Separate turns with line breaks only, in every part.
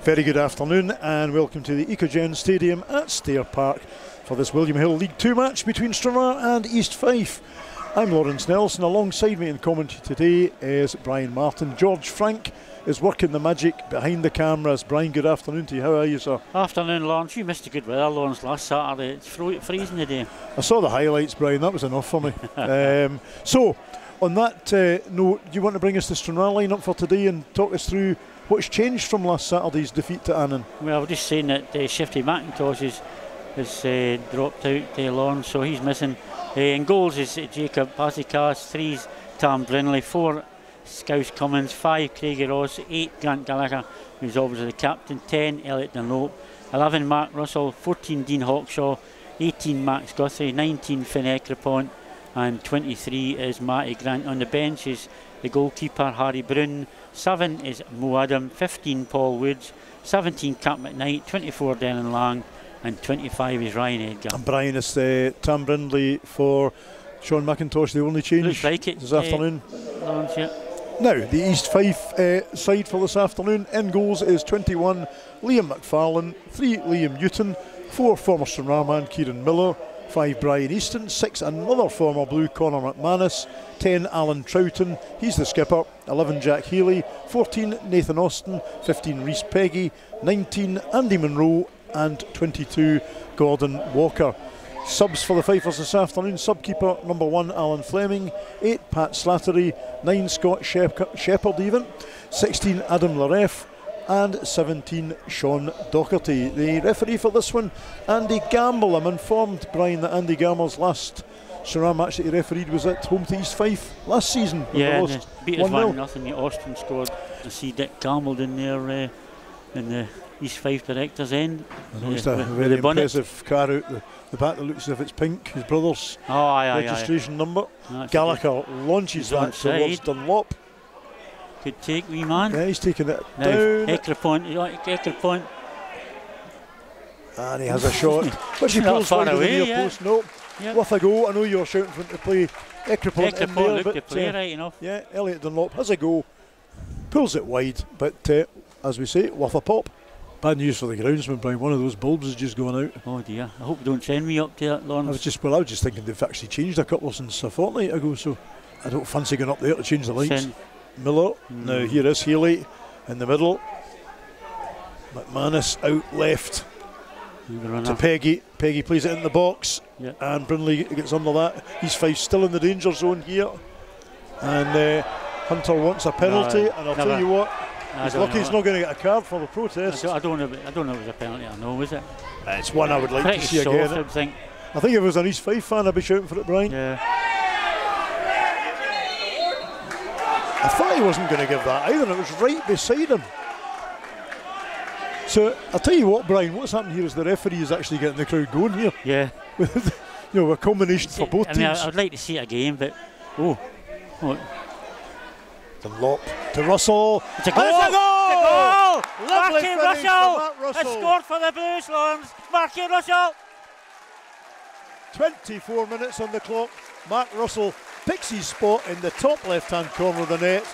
Very good afternoon and welcome to the Ecogen Stadium at Stair Park for this William Hill League 2 match between Stranraer and East Fife. I'm Laurence Nelson. Alongside me in commentary today is Brian Martin. George Frank is working the magic behind the cameras. Brian, good afternoon to you. How are you, sir?
Afternoon, Laurence. You missed a good weather, Laurence, last Saturday. It's freezing today.
I saw the highlights, Brian. That was enough for me. So, on that note, do you want to bring us the Stranraer line-up for today and talk us through what's changed from last Saturday's defeat to Annan?
Well, we're just saying that Shifty McIntosh has dropped out, Laurence, so he's missing. In goals is Jacob Pazikas, 3's Tam Brinley, 4 Scouse Cummins, 5 Craigie Ross, 8 Grant Gallagher, who's obviously the captain, 10 Elliot Dunlop, 11 Mark Russell, 14 Dean Hawkshaw, 18 Max Guthrie, 19 Finn Ekrapont, and 23 is Matty Grant. On the bench is the goalkeeper Harry Brun, 7 is Mo Adam, 15 Paul Woods, 17 Cap McKnight, 24 Denon Lang, and 25 is Ryan Edgar. And
Brian, is Tam Brindley for Sean McIntosh the only change?
Looks like it
this afternoon.
Laurence, yeah.
Now, the East Fife side for this afternoon. In goals is 21 Liam McFarlane, 3 Liam Newton, 4 former Stranraer man Kieran Miller, 5 Brian Easton, 6 another former Blue Conor McManus, 10 Alan Troughton, he's the skipper, 11 Jack Healy, 14 Nathan Austin, 15 Rhys Peggy, 19 Andy Monroe, and 22 Gordon Walker. Subs for the Fifers this afternoon: subkeeper number 1 Alan Fleming, 8 Pat Slattery, 9 Scott Shepherd even, 16 Adam Lareff, and 17 Sean Docherty. The referee for this one, Andy Gamble. I'm informed, Brian, that Andy Gamble's last Stranraer match that he refereed was at home to East Fife last season.
Yeah, beat us 1-0. Austin scored. I see Dick Gamble in there in the East Fife director's end.
I noticed a very impressive car out the back that looks as if it's pink, his brother's registration number. Gallagher launches that towards Dunlop.
Good take, wee man.
Yeah, he's taking it
now
down.
Ekrapont.
And he has a shot, which he pulls far away. The near post. No, worth a go. I know you're shouting for him to play Ekrapont in there,
looked to play right enough.
Yeah, Elliot Dunlop has a go, pulls it wide, but as we say, worth a pop. Bad news for the groundsman, Brian. One of those bulbs has just gone out.
Oh dear, I hope you don't send me up to that, Laurence.
I was just thinking they've actually changed a couple since a fortnight ago, so I don't fancy going up there to change the lights. Miller, now here is Healy in the middle. McManus out left to Peggy. Peggy plays it in the box, and Brinley gets under that. East Fife still in the danger zone here, and Hunter wants a penalty, and I'll tell you what, he's lucky he's not going to get a card for the protest.
I don't know if it was a penalty or no, was it?
It's one I would like to see again. I think if it was an East Fife fan, I'd be shouting for it, Brian.
Yeah.
I thought he wasn't going to give that either, it was right beside him. So I'll tell you what, Brian, what's happened here is the referee is actually getting the crowd going here.
Yeah.
With a combination for both teams.
I'd like to see it again, but
Dunlop to Russell.
It's a goal! It's a goal!
Lovely
Russell has scored for the Blues, Laurence. Marky Russell.
24 minutes on the clock. Mark Russell picks his spot in the top left-hand corner of the net,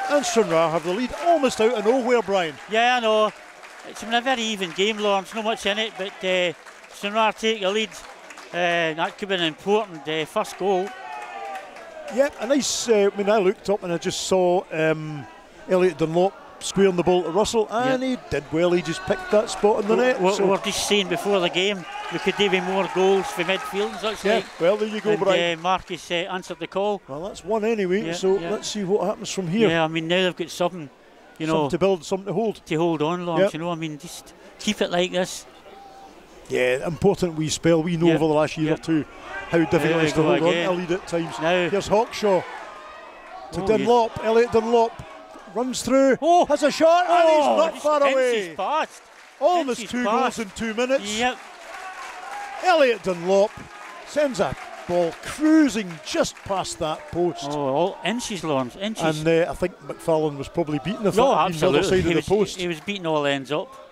and Stranraer have the lead almost out of nowhere, Brian.
Yeah, I know. It's been a very even game, Laurence. Not much in it, but Stranraer take a lead. That could be an important first goal.
Yep, a nice. I looked up and I just saw Elliot Dunlop squaring the ball to Russell, and he did well. He just picked that spot in the net.
We're just saying before the game we could do more goals for midfield.
Well, there you go, Brian.
Marcus answered the call.
Well, that's one anyway. Let's see what happens from here.
Yeah, now they've got something,
something to build, something to hold.
To hold on, Laurence. Just keep it like this.
Yeah, important we spell. We know over the last year or two how difficult it is to hold on to a lead at times.
Now,
here's Hawkshaw to Dunlop. Yes. Elliot Dunlop runs through, has a shot, and he's not far away. Almost 2 goals in 2 minutes.
Yep.
Elliot Dunlop sends a ball cruising just past that post.
All inches, Laurence, inches.
And I think McFarlane was probably beaten the
absolutely.
The other side of the post.
He was beating all ends up.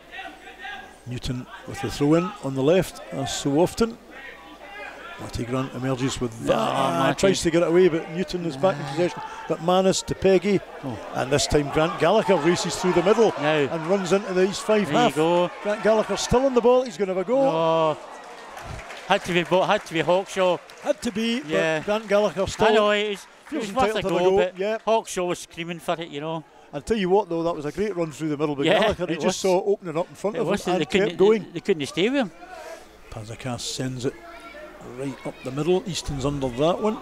Newton with the throw in on the left, as so often. Matty Grant emerges with that. Tries to get it away, but Newton is back in possession. But Manus to Peggy, and this time Grant Gallagher races through the middle and runs into the East Fife half. Grant Gallagher still on the ball. He's going to have a go.
Had to be Hawkshaw.
Had to be, but Grant Gallagher still.
I know it was worth a go, but Hawkshaw was screaming for it, you know.
I'll tell you what, though, that was a great run through the middle. But Gallagher, he just saw it opening up in front of him and kept going.
They couldn't stay with him.
Pazakas sends it right up the middle. Easton's under that one.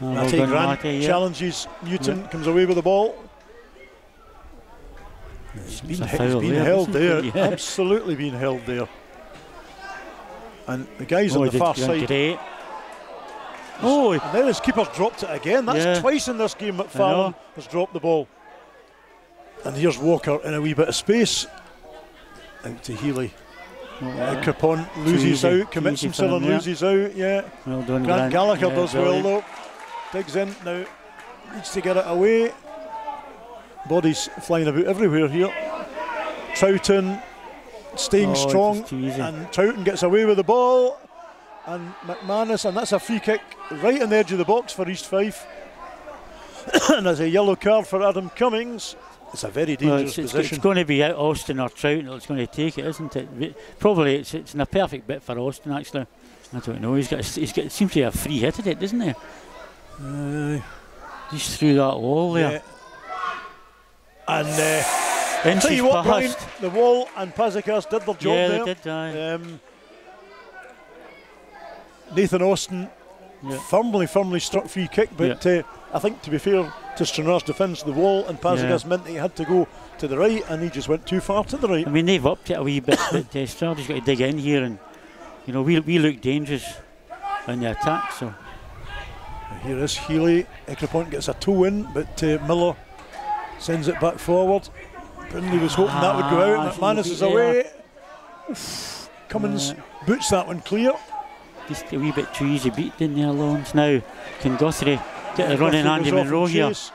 Matty Grant challenges Newton, comes away with the ball. He's been held there, absolutely been held there. And the guys on the far side.
Great.
And then his keeper's dropped it again. That's twice in this game McFarlane has dropped the ball. And here's Walker in a wee bit of space. Out to Healy. Crepon loses out, commits himself and loses out.
Well done,
Grant Gallagher does well though. Digs in now, needs to get it away. Bodies flying about everywhere here. Troughton staying strong, and Troughton gets away with the ball. And McManus, and that's a free kick right on the edge of the box for East Fife. And there's a yellow card for Adam Cummings. It's a very dangerous position.
It's going to be out Austin or Troughton that's going to take it, isn't it? Probably it's in a perfect bit for Austin actually. I don't know. He's got seems to have a free hit at it, doesn't he? Just through that wall there. And tell you what, Brian, the wall and Pazakas did their job there.
Yeah, they did. Nathan Austin firmly struck free kick, but I think, to be fair to Stranraer's defence, the wall and Pazakas meant that he had to go to the right, and he just went too far to the right.
I mean, they've upped it a wee bit, but Stranraer's got to dig in here, and you know we look dangerous in the attack. So
here is Healy. Ekrapont gets a toe in, but Miller sends it back forward. Brindley was hoping that would go out. McManus is away. Cummins boots that one clear.
Just a wee bit too easy beat, didn't there, Laurence? Now can Guthrie get a run in Andy Monroe here?
His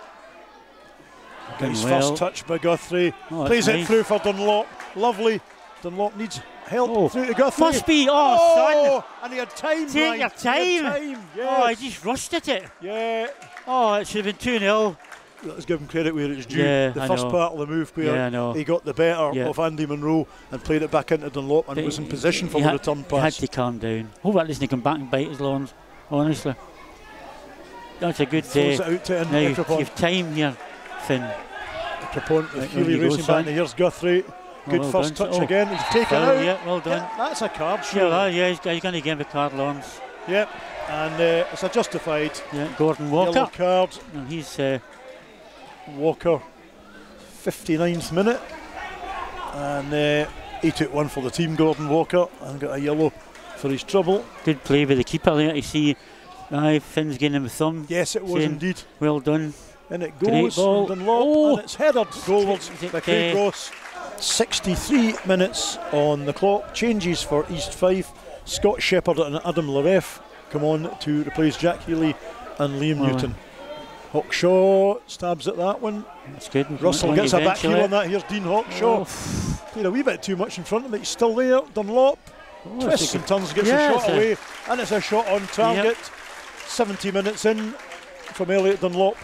first touch by Guthrie. Plays it through for Dunlop. Lovely. Dunlop needs help through to Guthrie.
Must be. Son.
And he had time.
Take your time. He just rushed at it.
Yeah.
It should have been 2-0.
Let's give him credit where it's due. The first part of the move where he got the better of Andy Monroe and played it back into Dunlop and was in position for the return pass.
He had to calm down. Hope that doesn't come back and bite his Laurence, honestly. That's a good day. Now you have time here, Finn.
Crepon with Healy racing back, and here's Guthrie. Good first touch again. He's taken out.
Yeah, well done.
That's a card.
He's going to give him a card, Laurence.
Yep, and it's a justified.
Gordon Walker.
Yellow card.
And he's
Walker, 59th minute, and he took one for the team, Gordon Walker, and got a yellow for his trouble.
Good play with the keeper there to see Finn's getting him a thumb.
Yes, it was indeed.
Well done.
And it goes, Dunlop, and it's headed goalwards by Craig Ross. 63 minutes on the clock. Changes for East Fife. Scott Shepherd and Adam Lareff come on to replace Jack Healy and Liam Newton. Hawkshaw stabs at that one.
That's good.
Russell gets a back heel on that. Here's Dean Hawkshaw. Played a wee bit too much in front of him, but he's still there. Dunlop twists and turns, gets a shot away, and it's a shot on target. 70 minutes in from Elliot Dunlop.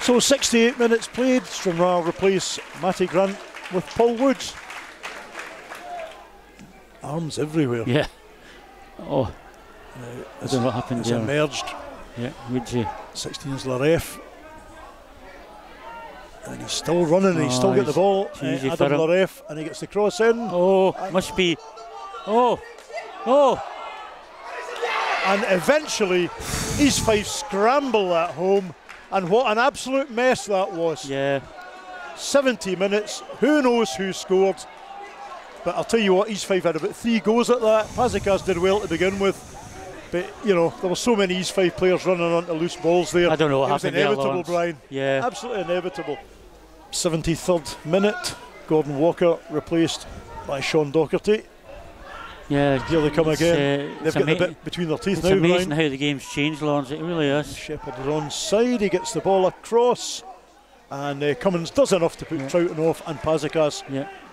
So 68 minutes played. Stranraer replace Matty Grant with Paul Woods. Arms everywhere.
Yeah. I don't know what happened there.
Emerged.
Yeah, Woodsy.
16 is Lareff. And he's still running, and he's still got the ball. Adam Lareff, and he gets the cross in.
Must be.
And eventually, East Fife scramble at home, and what an absolute mess that was.
Yeah. 70
minutes, who knows who scored. But I'll tell you what, East Fife had about 3 goes at that. Pazakas did well to begin with. But, you know, there were so many East Fife players running onto loose balls there.
I don't know what happened there,
inevitable,
Laurence.
Brian.
Yeah.
Absolutely inevitable. 73rd minute, Gordon Walker replaced by Sean Docherty.
Yeah.
Here they come again. They've got the bit between their teeth now,
It's amazing
Brian.
how the game's changed, Laurence. It really is.
Shepherd is on side. He gets the ball across. And Cummins does enough to put Troughton off. And Pazakas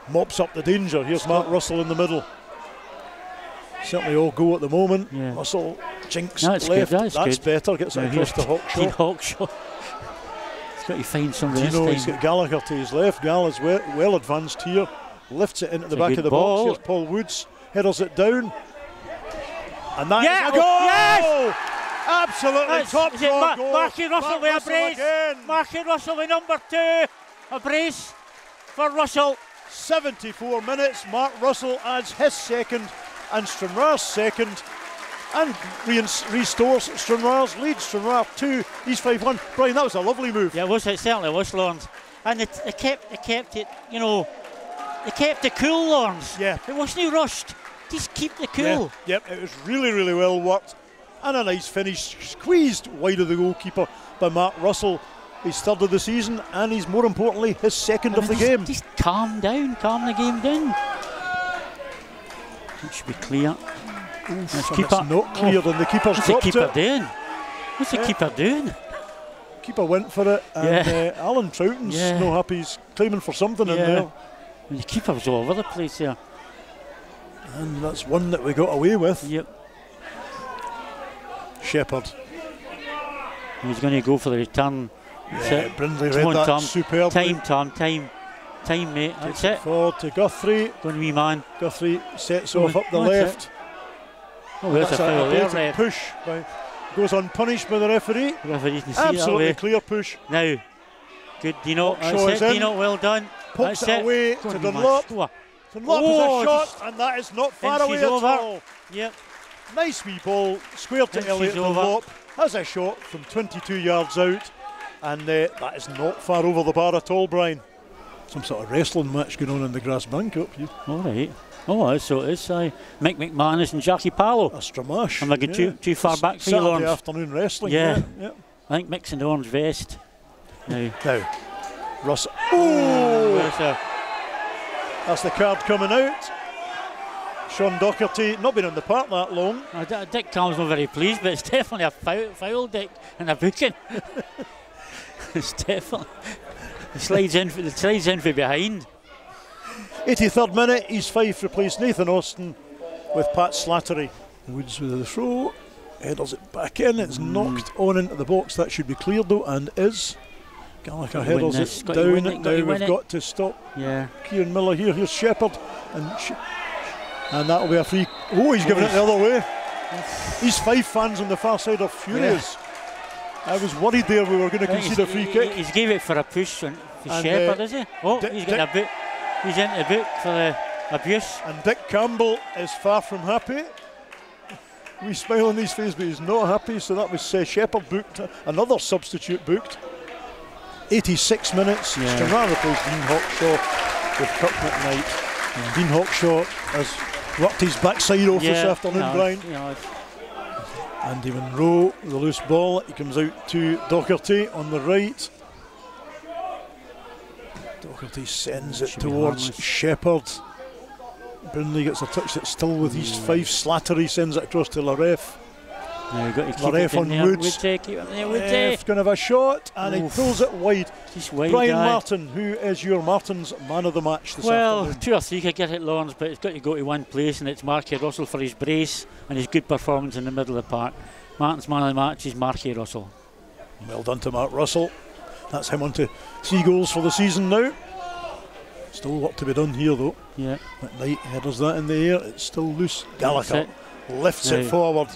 mops up the danger. Here's Mark Russell in the middle. Certainly all go at the moment.
Yeah.
Russell jinks
That's
left.
good, that's good.
Better. Gets it across to
Dean
Hawkshaw.
Hawkshaw. He's got to find somebody
Dino,
this
he's
time.
got Gallagher to his left. Gal is well advanced here. Lifts it into the back of the box. Here's Paul Woods. Headers it down. And that is a goal!
Yes!
Absolutely top draw goal.
Marky Russell with a brace. Marky Russell with number 2. A brace for Russell.
74 minutes. Mark Russell adds his second and Stranraer's second. And restores Stranraer's lead. Stranraer 2, East 5-1. Brian, that was a lovely move.
Yeah, it certainly was, Laurence. And they kept it, you know, they kept the cool, Laurence.
Yeah.
It wasn't rushed. Just keep the cool.
Yeah, yep, it was really, really well worked. And a nice finish, squeezed wide of the goalkeeper by Mark Russell. His third of the season, and he's more importantly his second of the game.
Just calm the game down. It should be clear.
Keeper not cleared, and the keeper's
What's
dropped
the keeper
it.
doing? What's the keeper doing?
Keeper went for it, and Alan Troughton's no happy. He's claiming for something in there.
And the keeper was all over the place there.
And that's one that we got away with.
Yep.
Shepherd.
He's going to go for the return.
Yeah, Brindley read that
Tom.
superbly.
Time, mate. That's it.
Forward to Guthrie.
Go on, wee man.
Guthrie sets off up the left.
Oh, there's a foul there.
Push goes unpunished by the referee. Absolutely clear push.
Now, good Dino.
That's it.
Dino, well done.
Pokes it away to Dunlop. Dunlop is a shot, and that is not far away at all.
Yep.
Nice wee ball, square to Elliot Dunlop. Has a shot from 22 yards out, and that is not far over the bar at all, Brian. Some sort of wrestling match going on in the grass bank up here.
All right. Oh, so it is. Mick McManus and Jackie Pallo.
A stramash.
Am I going too far back for you, Laurence?
Saturday afternoon wrestling.
Yeah.
Yeah.
I think Mick's in the orange vest. Now,
Russ. Oh!
That's
the card coming out. Sean Docherty, not been in the park that long.
Dick Calm's not very pleased, but it's definitely a foul, Dick, and a booking. It's definitely. It slides in from behind.
83rd minute, East Fife replaced Nathan Austin with Pat Slattery. Woods with the throw, headers it back in, it's knocked on into the box. That should be cleared though, and is. Gallagher headers it down. Now we've got to stop Kieran Miller here. Here's Shepherd, and that'll be a free. Oh, he's giving it the other way. East Fife fans on the far side are furious. I was worried there we were going to concede a free kick.
He's gave it for a push for Shepherd, is he? Oh, he's got a boot. He's into the boot for the abuse.
And Dick Campbell is far from happy. We smile on his face, but he's not happy. So that was Shepherd booked, another substitute booked. 86 minutes. Stranraer replaced Dean Hawkshaw with Kirk McKnight. Dean Hawkshaw has worked his backside off this afternoon, Brian. Andy Monroe, the loose ball. He comes out to Docherty on the right. Docherty sends it towards Shepherd. Brindley gets a touch that's still with East Fife. Slattery sends it across to Laurence. Laurence on Woods. Woods going to have a shot, and he pulls it wide. Brian Martin, who is your Martin's man of the match this afternoon?
Well, 2 or 3 could get it, Laurence, but it's got to go to one place, and it's Marky Russell for his brace and his good performance in the middle of the park. Martin's man of the match is Marky Russell.
Well done to Mark Russell. That's him on to 3 goals for the season now. Still work to be done here though.
Yeah.
McKnight headers that in the air. It's still loose. Gallagher lifts it forward.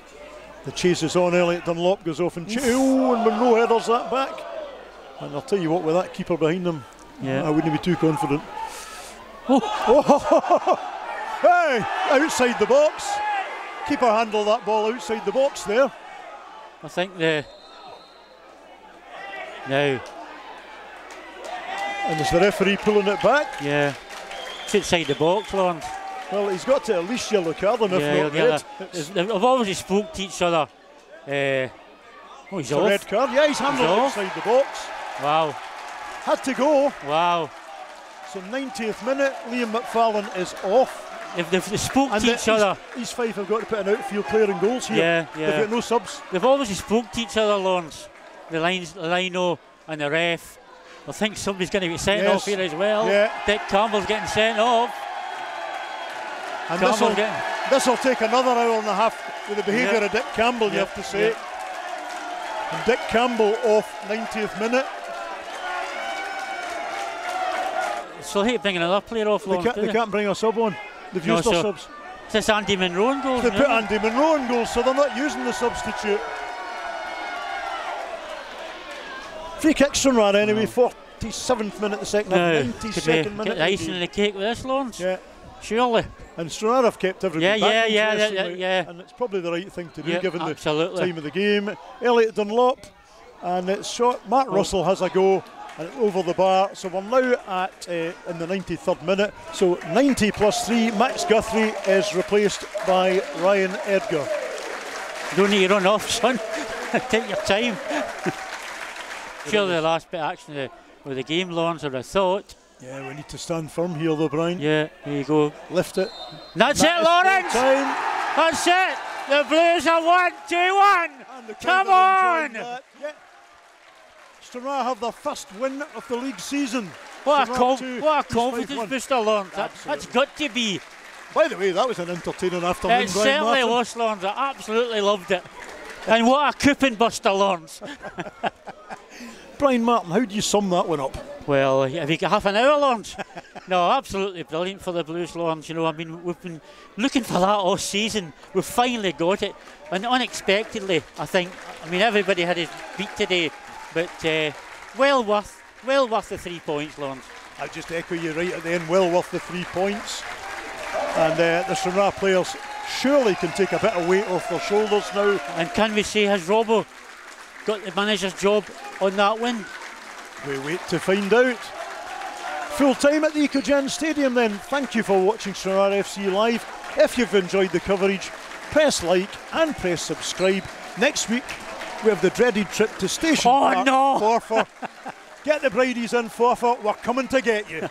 The chase is on. Elliot Dunlop goes off and and Monroe headers that back. And I'll tell you what, with that keeper behind them, I wouldn't be too confident. Hey, outside the box. Keeper handled that ball outside the box there.
I think now.
And is the referee pulling it back?
Yeah. It's outside the box, Laurence.
Well, he's got to at least yellow card him, if not red.
They've obviously spoke to each other. He's off.
Red card. Yeah, he's handled it outside the box.
Wow.
Had to go.
Wow.
So 90th minute, Liam McFarlane is off.
They've spoke to each other.
East Fife have got to put an outfield player in goals here.
Yeah.
They've got no subs.
They've obviously spoke to each other, Laurence. The lino and the ref. I think somebody's going to be sent off here as well.
Yeah.
Dick Campbell's getting sent off.
And This will take another hour and a half with the behaviour of Dick Campbell, you have to say. And Dick Campbell off 90th minute.
So they bring another player off.
They can't bring a sub on. They've used their subs.
Is this Andy Monroe in goals?
They put Andy Monroe in goals, so they're not using the substitute. Free kick Stranraer anyway, 47th minute of the second half, 92nd minute.
Get the icing on the cake with this, Laurence.
Yeah.
Surely.
And Stranraer have kept everybody back.
Yeah.
And it's probably the right thing to do given the
absolutely.
time of the game. Elliot Dunlop, and it's shot. Matt Russell has a go, and it's over the bar. So we're now at in the 93rd minute. So 90 plus 3, Max Guthrie is replaced by Ryan Edgar.
You don't need to run off, son. Take your time. Surely the last bit of action of the game, Laurence, or I thought.
Yeah, we need to stand firm here though, Brian.
Yeah, there you go.
Lift it.
That's it, Laurence! That's it! The Blues are 1-2-1! Come on!
Yeah. Stranraer have their first win of the league season.
What a confidence booster, Laurence. That's got to be.
By the way, that was an entertaining afternoon.
It certainly was, Laurence. I absolutely loved it. And what a coupon buster, Laurence.
Brian Martin, how do you sum that one up?
Well, have you got half an hour, Laurence? No, absolutely brilliant for the Blues, Laurence. You know, I mean, we've been looking for that all season. We've finally got it, and unexpectedly, I think. I mean, everybody had his beat today, but well worth the 3 points, Laurence.
I just echo you right at the end. Well worth the 3 points, and the Stranraer players surely can take a bit of weight off their shoulders now.
And can we say, has Robbo got the manager's job on that win?
We wait to find out. Full time at the Ecogen Stadium then. Thank you for watching Stranraer FC Live. If you've enjoyed the coverage, press like and press subscribe. Next week we have the dreaded trip to Station Park,
no!
Forfar. Get the Bridies in, Forfar. We're coming to get you.